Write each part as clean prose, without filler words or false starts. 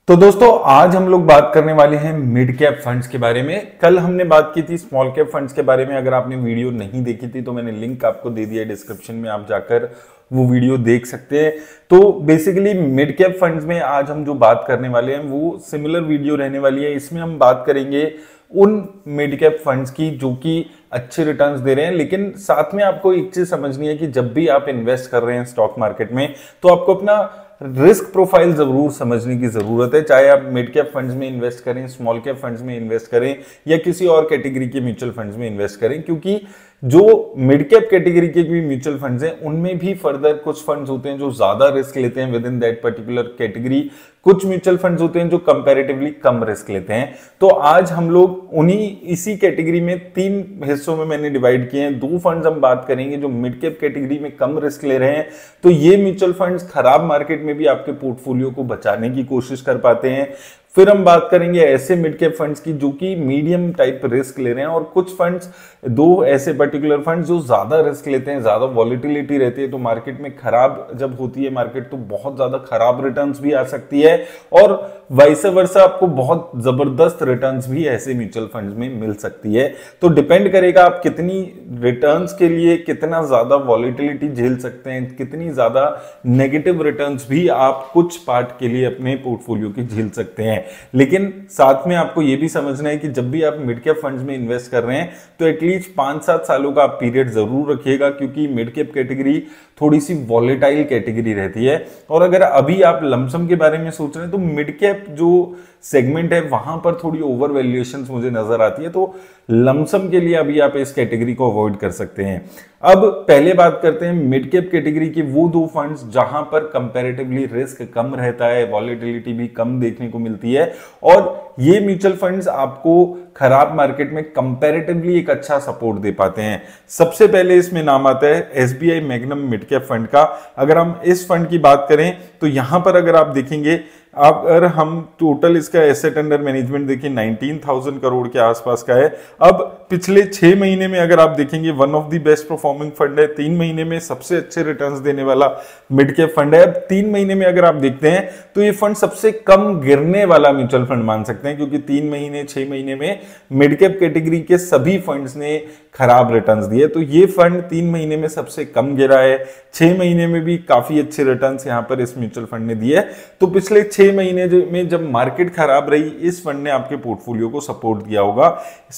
तो दोस्तों आज हम लोग बात करने वाले हैं मिड कैप फंड्स के बारे में। कल हमने बात की थी स्मॉल कैप फंड्स के बारे में। अगर आपने वीडियो नहीं देखी थी तो मैंने लिंक आपको दे दिया है डिस्क्रिप्शन में, आप जाकर वो वीडियो देख सकते हैं। तो बेसिकली मिड कैप फंड्स में आज हम जो बात करने वाले हैं वो सिमिलर वीडियो रहने वाली है। इसमें हम बात करेंगे उन मिड कैप फंड्स की जो कि अच्छे रिटर्न्स दे रहे हैं, लेकिन साथ में आपको एक चीज समझनी है कि जब भी आप इन्वेस्ट कर रहे हैं स्टॉक मार्केट में तो आपको अपना रिस्क प्रोफाइल जरूर समझने की जरूरत है। चाहे आप मिड कैप फंड्स में इन्वेस्ट करें, स्मॉल कैप फंड्स में इन्वेस्ट करें या किसी और कैटेगरी के म्यूचुअल फंड्स में इन्वेस्ट करें, क्योंकि जो मिड कैप कैटेगरी के भी म्यूचुअल फंड्स हैं उनमें भी फर्दर कुछ फंड्स होते हैं जो ज्यादा रिस्क लेते हैं with in that particular category. कुछ म्यूचुअल फंड्स होते हैं जो कंपैरेटिवली कम रिस्क लेते हैं। तो आज हम लोग उन्हीं इसी कैटेगरी में तीन हिस्सों में मैंने डिवाइड किए हैं। दो फंड्स हम बात करेंगे जो मिड कैप कैटेगरी में कम रिस्क ले रहे हैं, तो ये म्यूचुअल फंड्स खराब मार्केट में भी आपके पोर्टफोलियो को बचाने की कोशिश कर पाते हैं। फिर हम बात करेंगे ऐसे मिड कैप फंड्स की जो कि मीडियम टाइप रिस्क ले रहे हैं, और कुछ फंड्स, दो ऐसे पर्टिकुलर फंड्स जो ज्यादा रिस्क लेते हैं, ज्यादा वॉलिटिलिटी रहती है, तो मार्केट में खराब जब होती है मार्केट तो बहुत ज्यादा खराब रिटर्न्स भी आ सकती है, और वाइस वर्सा आपको बहुत जबरदस्त रिटर्न्स भी ऐसे म्यूचुअल फंड्स में मिल सकती है। तो डिपेंड करेगा आप कितनी रिटर्न्स के लिए कितना ज्यादा वॉलिटिलिटी झेल सकते हैं, कितनी ज्यादा नेगेटिव रिटर्न्स भी आप कुछ पार्ट के लिए अपने पोर्टफोलियो के झेल सकते हैं। लेकिन साथ में आपको यह भी समझना है कि जब भी आप मिड कैप फंड्स में इन्वेस्ट कर रहे हैं तो एटलीस्ट 5-7 सालों का आप पीरियड जरूर रखिएगा, क्योंकि मिड कैप कैटेगरी थोड़ी सी वॉलेटाइल कैटेगरी रहती है। और अगर अभी आप लमसम के बारे में सोच रहे हैं तो मिड कैप जो सेगमेंट है वहां पर थोड़ी ओवर वैल्यूएशंस मुझे नजर आती है, तो लमसम के लिए अभी आप इस कैटेगरी को अवॉइड कर सकते हैं। अब पहले बात करते हैं मिड कैप कैटेगरी के वो दो फंड्स जहां पर कंपैरेटिवली रिस्क कम रहता है, वॉलेटिलिटी भी कम देखने को मिलती है, और ये म्यूचुअल फंड्स आपको खराब मार्केट में कंपैरेटिवली एक अच्छा सपोर्ट दे पाते हैं। सबसे पहले इसमें नाम आता है SBI magnum mid cap fund का। अगर हम इस फंड की बात करें तो यहां पर अगर आप देखेंगे, अगर हम टोटल इसका एसेट अंडर मैनेजमेंट देखिए 19,000 करोड़ के आसपास का है। अब पिछले 6 महीने में अगर आप देखेंगे one of the best performing fund है, 3 महीने में सबसे अच्छे रिटर्न्स देने वाला मिड कैप फंड है। अब 3 महीने में अगर आप देखते हैं तो ये फंड सबसे कम गिरने वाला म्यूचुअल फंड मान सकते हैं, क्योंकि 3 महीने 6 महीने में मिड कैप कैटेगरी के सभी फंड्स ने खराब रिटर्न्स दिए, तो ये फंड 3 महीने में सबसे कम गिरा है। 6 महीने में भी काफी अच्छे रिटर्न्स यहां पर इस म्यूचुअल फंड ने दिए। तो पिछले 6 महीने में जब मार्केट खराब रही, इस फंड ने आपके पोर्टफोलियो को सपोर्ट दिया होगा।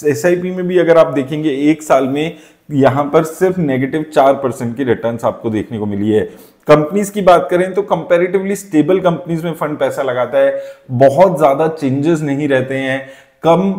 एसआईपी में भी अगर आप देखेंगे 1 साल में यहां पर सिर्फ -4% की रिटर्न्स आपको देखने को मिली है। कंपनीज की बात करें तो कंपैरेटिवली स्टेबल कंपनीज में फंड पैसा लगाता है, बहुत ज्यादा चेंजेस नहीं रहते हैं, कम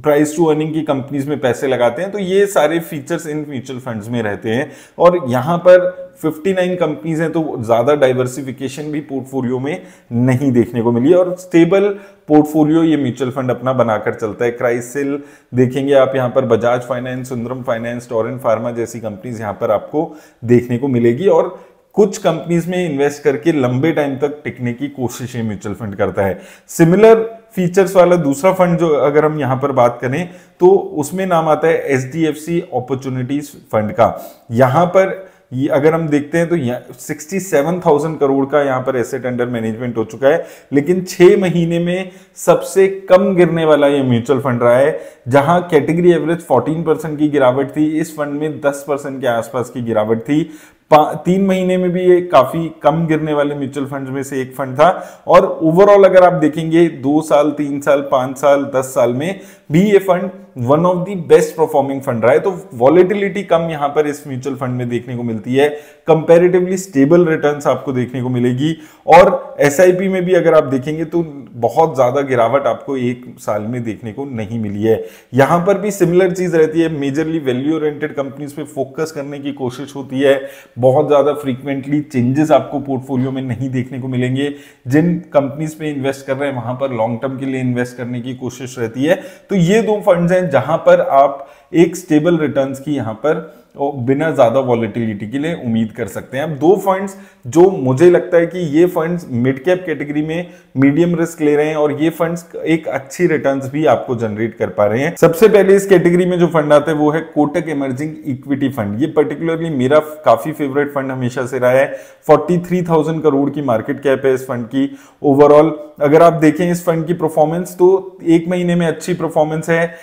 प्राइस टू अर्निंग की कंपनीज में पैसे लगाते हैं, तो ये सारे फीचर्स इन म्यूचुअल फंड्स में रहते हैं। और यहां पर 59 कंपनीज हैं, तो ज्यादा डाइवर्सिफिकेशन भी पोर्टफोलियो में नहीं देखने को मिली, और स्टेबल पोर्टफोलियो ये म्यूचुअल फंड अपना बनाकर चलता है। क्राइसिल देखेंगे आप, यहां पर Bajaj finance, Sundaram finance, Torrent pharma जैसी कंपनीज यहां पर आपको देखने को मिलेगी, और कुछ कंपनीज में इन्वेस्ट करके लंबे टाइम तक टिकने की कोशिश ये म्यूचुअल फंड करता है। सिमिलर फीचर्स वाला दूसरा फंड जो अगर हम यहां पर बात करें तो उसमें नाम आता है एचडीएफसी अपॉर्चुनिटीज फंड का। यहां पर ये अगर हम देखते हैं तो 67,000 करोड़ का यहां पर एसेट अंडर मैनेजमेंट हो चुका है, लेकिन 6 महीने में सबसे कम गिरने वाला ये म्यूचुअल फंड रहा है। जहां कैटेगरी एवरेज 14% की गिरावट थी, इस फंड में 10% के आसपास की गिरावट थी। 3 महीने में भी ये काफी कम गिरने वाले म्यूचुअल फंड में से एक फंड था। और ओवरऑल अगर आप देखेंगे 2 साल, 3 साल, 5 साल, 10 साल में भी ये fund one of the best performing fund रहा है। तो वॉलेटिलिटी कम यहां पर इस म्यूचुअल फंड में देखने को मिलती है, कंपैरेटिवली स्टेबल रिटर्न्स आपको देखने को मिलेगी। और एसआईपी में भी अगर आप देखेंगे तो बहुत ज्यादा गिरावट आपको 1 साल में देखने को नहीं मिली है। यहां पर भी सिमिलर चीज रहती है, मेजरली वैल्यू ओरिएंटेड कंपनीज पे फोकस करने की कोशिश होती है, बहुत ज्यादा फ्रीक्वेंटली चेंजेस आपको पोर्टफोलियो में नहीं देखने को मिलेंगे। जिन कंपनीज पे इन्वेस्ट कर रहे हैं वहां पर लॉन्ग टर्म के लिए इन्वेस्ट करने की कोशिश रहती है। तो ये दो फंड्स हैं जहां पर आप एक स्टेबल रिटर्न्स की यहां पर बिना ज्यादा वॉलेटिलिटी के लिए उम्मीद कर सकते हैं। अब दो फंड्स जो मुझे लगता है कि ये फंड्स मिड कैप कैटेगरी में मीडियम रिस्क ले रहे हैं और ये फंड्स एक अच्छी रिटर्न्स भी आपको जनरेट कर पा रहे हैं। सबसे पहले इस कैटेगरी में जो फंड आता है वो है कोटक इमर्जिंग इक्विटी फंड। ये पर्टिकुलरली मेरा काफी फेवरेट फंड हमेशा से रहा है। 43,000 करोड़ की मार्केट कैप है इस फंड की। ओवरऑल अगर आप देखें इस फंड की परफॉर्मेंस तो एक महीने में अच्छी परफॉर्मेंस है,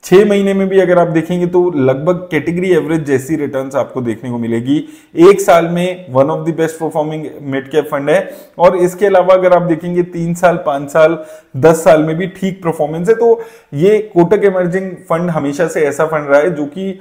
6 महीने में भी अगर आप देखेंगे तो लगभग कैटेगरी एवरेज जैसी रिटर्न्स आपको देखने को मिलेगी। एक साल में one of the best performing mid cap fund है और इसके अलावा अगर आप देखेंगे 3 साल, 5 साल, 10 साल में भी ठीक परफॉर्मेंस है। तो ये कोटक इमर्जिंग फंड हमेशा से ऐसा फंड रहा है जो कि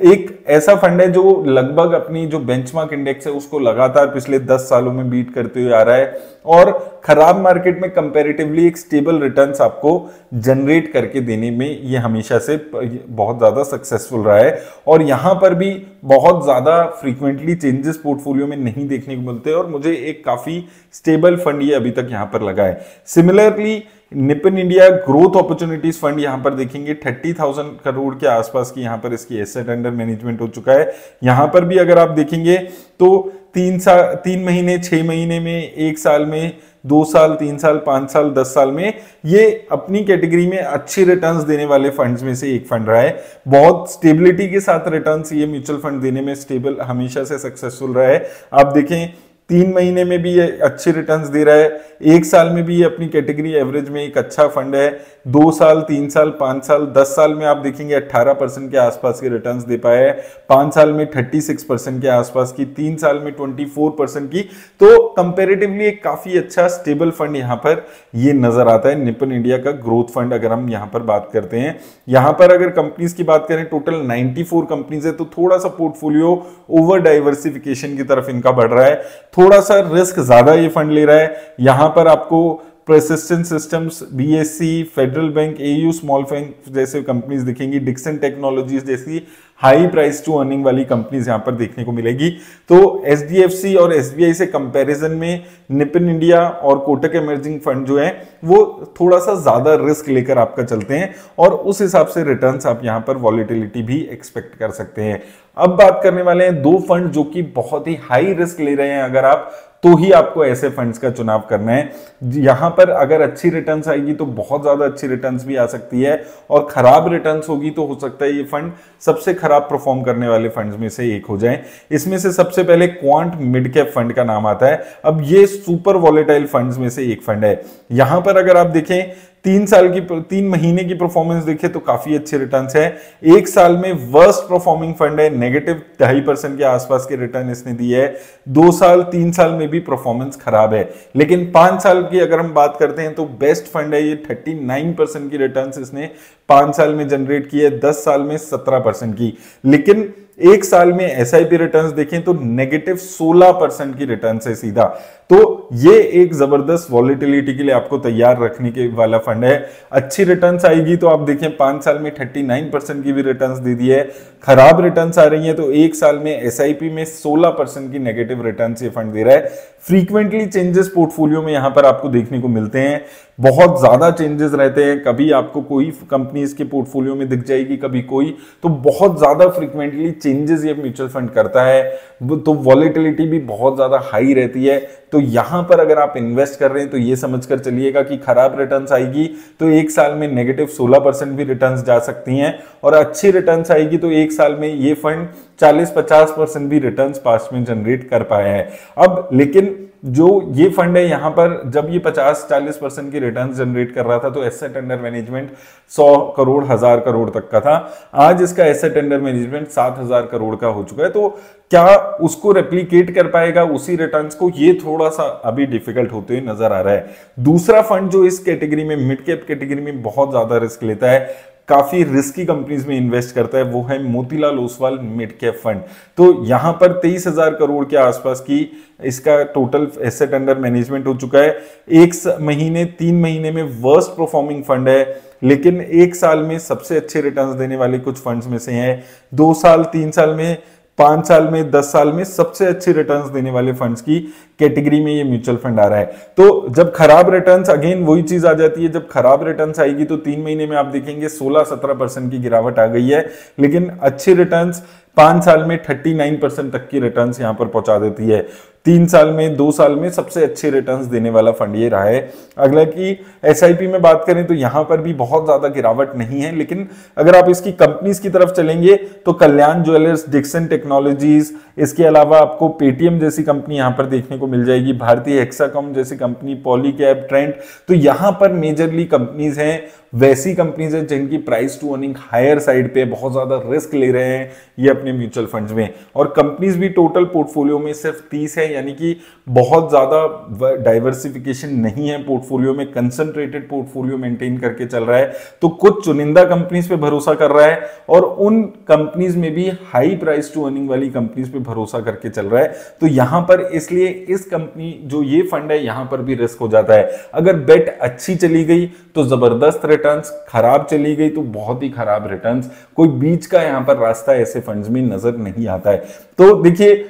एक ऐसा फंड है जो लगभग अपनी जो बेंचमार्क इंडेक्स है उसको लगातार पिछले 10 सालों में बीट करते हुए आ रहा है और खराब मार्केट में कंपैरेटिवली एक स्टेबल रिटर्न्स आपको जनरेट करके देने में ये हमेशा से बहुत ज्यादा सक्सेसफुल रहा है। और यहां पर भी बहुत ज्यादा फ्रीक्वेंटली चेंजेस पोर्टफोलियो में नहीं देखने को मिलते और मुझे एक काफी स्टेबल फंड ये अभी तक यहां पर लगा है। Similarly Nippon India growth opportunities fund यहां पर देखेंगे 30,000 करोड़ के आसपास की यहां पर इसकी एसेट अंडर मैनेजमेंट हो चुका है। यहां पर भी अगर आप देखेंगे तो 3 महीने, 6 महीने में, 1 साल में, 2 साल, 3 साल, 5 साल, 10 साल में ये अपनी कैटेगरी में अच्छी रिटर्न्स देने वाले फंड्स में से एक फंड रहा है। बहुत स्टेबिलिटी के साथ रिटर्न्स ये म्यूचुअल फंड देने में स्टेबल हमेशा से सक्सेसफुल रहा है। आप देखें 3 महीने में भी ये अच्छे रिटर्न्स दे रहा है, 1 साल में भी ये अपनी कैटेगरी एवरेज में एक अच्छा फंड है, 2 साल, 3 साल, 5 साल, 10 साल में आप देखेंगे 18% के आसपास के रिटर्न्स दे पाया है, 5 साल में 36% के आसपास की, 3 साल में 24% की। तो कंपैरेटिवली एक काफी अच्छा स्टेबल फंड यहाँ पर ये नजर आता है निपन इंडिया का ग्रोथ फंड। अगर हम यहाँ पर बात करते हैं, यहाँ पर अगर कंपनीज की बात करें टोटल 94 कंपनीज है तो थोड़ा सा पोर्टफोलियो ओवर डाइवर्सिफिकेशन की तरफ इनका बढ़ रहा है, थोड़ा सा रिस्क ज्यादा ये फंड ले रहा है। यहां पर आपको persistent systems, BSC, federal bank, AU small bank जैसे कंपनीज दिखेंगी, डिक्सन टेक्नोलॉजीज जैसी हाई प्राइस टू अर्निंग वाली कंपनीज यहां पर देखने को मिलेगी। तो एचडीएफसी और एसबीआई से कंपैरिजन में निपन इंडिया और कोटक इमर्जिंग फंड जो है वो थोड़ा सा ज्यादा रिस्क लेकर आपका चलते हैं और उस हिसाब से रिटर्न्स आप यहां पर वॉलेटिलिटी भी एक्सपेक्ट कर सकते हैं। अब बात करने वाले हैं दो फंड जो कि बहुत ही हाई रिस्क ले रहे हैं, अगर आप तो ही आपको ऐसे फंड्स का चुनाव करना है। यहां पर अगर अच्छी रिटर्न्स आएगी तो बहुत ज्यादा अच्छी रिटर्न्स भी आ सकती है और खराब रिटर्न्स होगी तो हो सकता है ये फंड सबसे खराब परफॉर्म करने वाले फंड्स में से एक हो जाए। इसमें से सबसे पहले क्वांट मिड कैप फंड का नाम आता है। अब ये सुपर वॉलेटाइल फंड्स में से एक फंड है। यहां पर अगर आप देखें 3 महीने की परफॉर्मेंस देखें तो काफी अच्छे रिटर्न्स है। 1 साल में वर्स्ट परफॉर्मिंग फंड है, नेगेटिव 2.5% के आसपास के रिटर्न इसने दिए है। 2 साल, 3 साल में भी परफॉर्मेंस खराब है, लेकिन 5 साल की अगर हम बात करते हैं तो बेस्ट फंड है ये। 39% की रिटर्न्स इसने 5 साल में जनरेट की है, 10 साल में 17% की। लेकिन 1 साल में एसआईपी रिटर्न्स देखें तो नेगेटिव 16% की रिटर्न्स है सीधा। तो ये एक जबरदस्त वॉलेटिलिटी के लिए आपको तैयार रखने के वाला फंड है। अच्छी रिटर्न्स आएगी तो आप देखें 5 साल में 39% की भी रिटर्न्स दे दी है। खराब रिटर्न्स आ रही है तो 1 साल में एसआईपी में 16% की नेगेटिव रिटर्न्स ये फंड दे रहा है। फ्रीक्वेंटली चेंजेस पोर्टफोलियो में यहां पर आपको देखने को मिलते हैं, बहुत ज्यादा चेंजेस रहते हैं। कभी आपको कोई कंपनी इसके पोर्टफोलियो में दिख जाएगी, कभी कोई, तो बहुत ज्यादा फ्रीक्वेंटली चेंजेस ये म्यूचुअल फंड करता है, तो वॉलेटिलिटी भी बहुत ज्यादा हाई रहती है। तो यहां पर अगर आप इन्वेस्ट कर रहे हैं तो ये समझकर चलिएगा कि खराब रिटर्न्स आएगी तो 1 साल में नेगेटिव 16% भी रिटर्न्स जा सकती हैं और अच्छी रिटर्न्स आएगी तो 1 साल में ये फंड 40-50% भी रिटर्न्स पास्ट में जनरेट कर पाया है। अब लेकिन जो ये फंड है यहां पर जब ये 50-40% की रिटर्न जनरेट कर रहा था तो asset under management 100 crore 1000 crore तक का था। आज इसका एसेट अंडर मैनेजमेंट 7000 करोड़ का हो चुका है। तो क्या उसको रेप्लिकेट कर पाएगा उसी रिटर्न्स को, ये थोड़ा सा अभी डिफिकल्ट होते हुए नजर आ रहा है। दूसरा फंड जो इस कैटेगरी में मिड कैप कैटेगरी में बहुत ज्यादा रिस्क लेता है, काफी रिस्की कंपनीज में इन्वेस्ट करता है, वो है Motilal Oswal mid cap fund. तो यहां पर 23,000 करोड़ के आसपास की इसका टोटल एसेट अंडर मैनेजमेंट हो चुका है। 3 महीने में वर्स्ट परफॉर्मिंग फंड है, लेकिन 1 साल में सबसे अच्छे रिटर्न्स देने वाले कुछ फंड्स में से हैं। 2 साल, 3 साल में 5 साल में 10 साल में सबसे अच्छे रिटर्न्स देने वाले फंड्स की कैटेगरी में ये म्यूचुअल फंड आ रहा है। तो जब खराब रिटर्न्स, अगेन वही चीज आ जाती है, जब खराब रिटर्न्स आएगी तो 3 महीने में आप देखेंगे 16-17% की गिरावट आ गई है, लेकिन अच्छे रिटर्न्स 5 साल में 39% तक की रिटर्न्स यहां पर पहुंचा देती है। 3 साल में 2 साल में सबसे अच्छे रिटर्न्स देने वाला फंड ये रहा है। अगला की एसआईपी में बात करें तो यहां पर भी बहुत ज्यादा गिरावट नहीं है, लेकिन अगर आप इसकी कंपनीज की तरफ चलेंगे तो कल्याण ज्वेलर्स, डिक्सन टेक्नोलॉजीज, इसके अलावा आपको पेटीएम जैसी कंपनी यहां पर देखने को मिल जाएगी, भारतीय हेक्साकॉम जैसी कंपनी, पॉलीकैब, ट्रेंट। तो यहां पर मेजरली कंपनीज हैं, वैसी कंपनीज हैं जिनकी price to earning higher side पे, बहुत ज्यादा रिस्क ले रहे हैं ये अपने म्यूचुअल फंड्स में। और कंपनीज भी टोटल पोर्टफोलियो में सिर्फ 30 है, यानी कि बहुत ज्यादा डाइवर्सिफिकेशन नहीं है पोर्टफोलियो में, कंसंट्रेटेड पोर्टफोलियो मेंटेन करके चल रहा है। तो कुछ चुनिंदा कंपनीज पे भरोसा कर रहा है और उन कंपनीज में भी हाई प्राइस टू अर्निंग वाली कंपनीज पे भरोसा करके चल रहा है। तो यहां पर इसलिए इस कंपनी जो ये फंड है यहां पर भी रिस्क हो जाता है। अगर बेट अच्छी चली गई तो जबरदस्त रिटर्न्स, खराब चली गई तो बहुत ही खराब रिटर्न्स। कोई बीच का यहां पर रास्ता ऐसे फंड्स में नजर नहीं आता है। तो देखिए,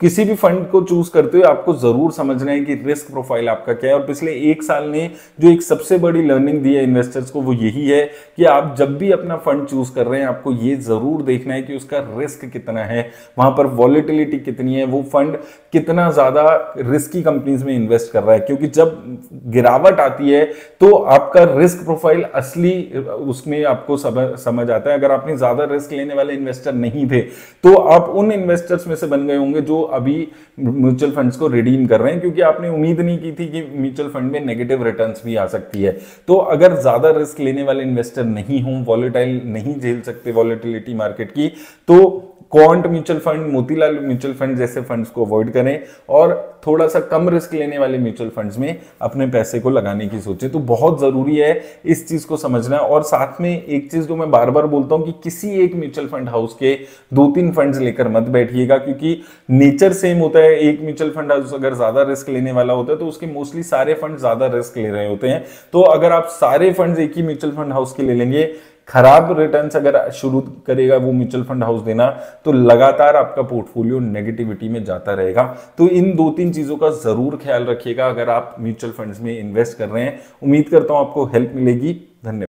किसी भी फंड को चूज करते हुए आपको जरूर समझना है कि रिस्क प्रोफाइल आपका क्या है। और पिछले 1 साल ने जो एक सबसे बड़ी लर्निंग दी है इन्वेस्टर्स को वो यही है कि आप जब भी अपना फंड चूज कर रहे हैं आपको ये जरूर देखना है कि उसका रिस्क कितना है, वहां पर वॉलेटिलिटी कितनी है, वो फंड कितना ज्यादा रिस्की कंपनीज में इन्वेस्ट कर रहा है। क्योंकि जब गिरावट आती है तो आपका रिस्क प्रोफाइल असली उसमें आपको समझ आता है। अगर आपने ज्यादा रिस्क लेने वाले इन्वेस्टर नहीं थे तो आप उन इन्वेस्टर्स में से बन गए होंगे जो अभी म्यूचुअल फंड्स को रिडीम कर रहे हैं, क्योंकि आपने उम्मीद नहीं की थी कि म्यूचुअल फंड में नेगेटिव रिटर्न्स भी आ सकती है। तो अगर ज्यादा रिस्क लेने वाले इन्वेस्टर नहीं हों, वॉलेटाइल नहीं झेल सकते वॉलेटिलिटी मार्केट की, तो quant mutual fund, Motilal mutual fund जैसे फंड्स को अवॉइड करें और थोड़ा सा कम रिस्क लेने वाले म्यूचुअल फंड्स में अपने पैसे को लगाने की सोचें। तो बहुत जरूरी है इस चीज को समझना। और साथ में एक चीज जो मैं बार बार बोलता हूं कि किसी एक म्यूचुअल फंड हाउस के 2-3 फंड्स लेकर मत बैठिएगा, क्योंकि नेचर सेम होता है। एक म्यूचुअल फंड हाउस अगर ज्यादा रिस्क लेने वाला होता है तो उसके मोस्टली सारे फंड ज्यादा रिस्क ले रहे होते हैं। तो अगर आप सारे फंड्स एक ही म्यूचुअल फंड हाउस के ले लेंगे, खराब रिटर्न्स अगर शुरू करेगा वो म्यूचुअल फंड हाउस देना, तो लगातार आपका पोर्टफोलियो नेगेटिविटी में जाता रहेगा। तो इन 2-3 चीजों का जरूर ख्याल रखिएगा अगर आप म्यूचुअल फंड्स में इन्वेस्ट कर रहे हैं। उम्मीद करता हूं आपको हेल्प मिलेगी। धन्यवाद।